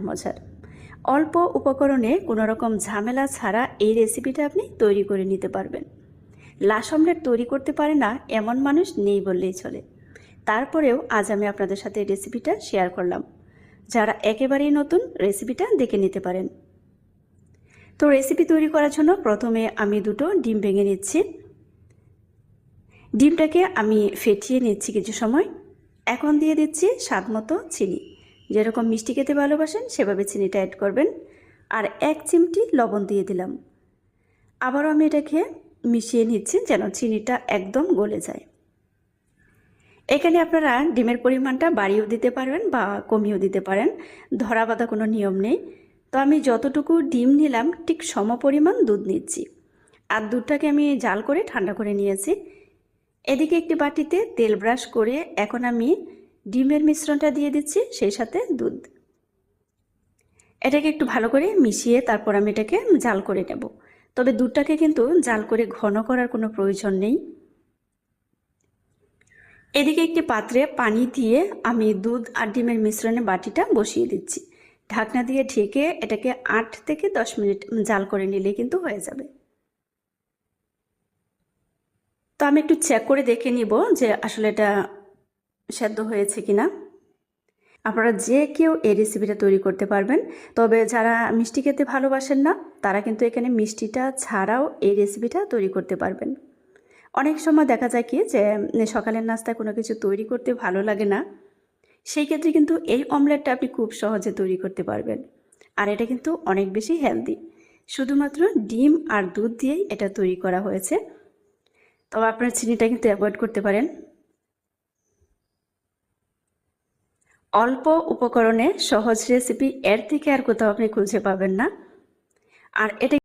মজার। অল্প উপকরণে কোনো রকম ঝামেলা ছাড়া এই রেসিপিটা আপনি তৈরি করে নিতে পারবেন। লাশ অমলেট তৈরি করতে পারে না এমন মানুষ নেই বললেই চলে। তারপরেও আজ আমি আপনাদের সাথে এই রেসিপিটা শেয়ার করলাম। যারা একেবারেই নতুন, রেসিপিটা দেখে নিতে পারেন। তো রেসিপি তৈরি করার জন্য প্রথমে আমি দুটো ডিম ভেঙে নিচ্ছি। ডিমটাকে আমি ফেটিয়ে নিচ্ছি কিছু সময়। এখন দিয়ে দিচ্ছি স্বাদ মতো চিনি। যেরকম মিষ্টি খেতে ভালোবাসেন সেভাবে চিনিটা অ্যাড করবেন। আর 1 চিমটি লবণ দিয়ে দিলাম। আবারও আমি এটাকে মিশিয়ে নিচ্ছি যেন চিনিটা একদম গলে যায়। এখানে আপনারা ডিমের পরিমাণটা বাড়িয়েও দিতে পারবেন বা কমিয়েও দিতে পারেন, ধরা বাঁধা কোনো নিয়ম নেই। তো আমি যতটুকু ডিম নিলাম ঠিক সম পরিমাণ দুধ নিচ্ছি। আর দুধটাকে আমি জাল করে ঠান্ডা করে নিয়েছি। এদিকে একটি বাটিতে তেল ব্রাশ করে এখন আমি ডিমের মিশ্রণটা দিয়ে দিচ্ছি, সেই সাথে দুধ। এটাকে একটু ভালো করে মিশিয়ে তারপর আমি এটাকে জাল করে নেব। তবে দুধটাকে কিন্তু জাল করে ঘন করার কোনো প্রয়োজন নেই। এদিকে একটি পাত্রে পানি দিয়ে আমি দুধ আর ডিমের মিশ্রণে বাটিটা বসিয়ে দিচ্ছি। ঢাকনা দিয়ে ঢেকে এটাকে 8 থেকে 10 মিনিট জাল করে নিলেই কিন্তু হয়ে যাবে। তো আমি একটু চেক করে দেখে নিব যে আসলে এটা সেদ্ধ হয়েছে কিনা। আপনারা যে কেউ এই রেসিপিটা তৈরি করতে পারবেন। তবে যারা মিষ্টি খেতে ভালোবাসেন না, তারা কিন্তু এখানে মিষ্টিটা ছাড়াও এই রেসিপিটা তৈরি করতে পারবেন। অনেক সময় দেখা যায় কি যে সকালের নাস্তায় কোনো কিছু তৈরি করতে ভালো লাগে না, সেই ক্ষেত্রে কিন্তু এই অমলেটটা আপনি খুব সহজে তৈরি করতে পারবেন। আর এটা কিন্তু অনেক বেশি হেলদি। শুধুমাত্র ডিম আর দুধ দিয়েই এটা তৈরি করা হয়েছে। তবে আপনার চিনিটা কিন্তু অ্যাভয়েড করতে পারেন। অল্প উপকরণে সহজ রেসিপি, এর থেকে আর কোথাও আপনি খুঁজে পাবেন না। আর এটা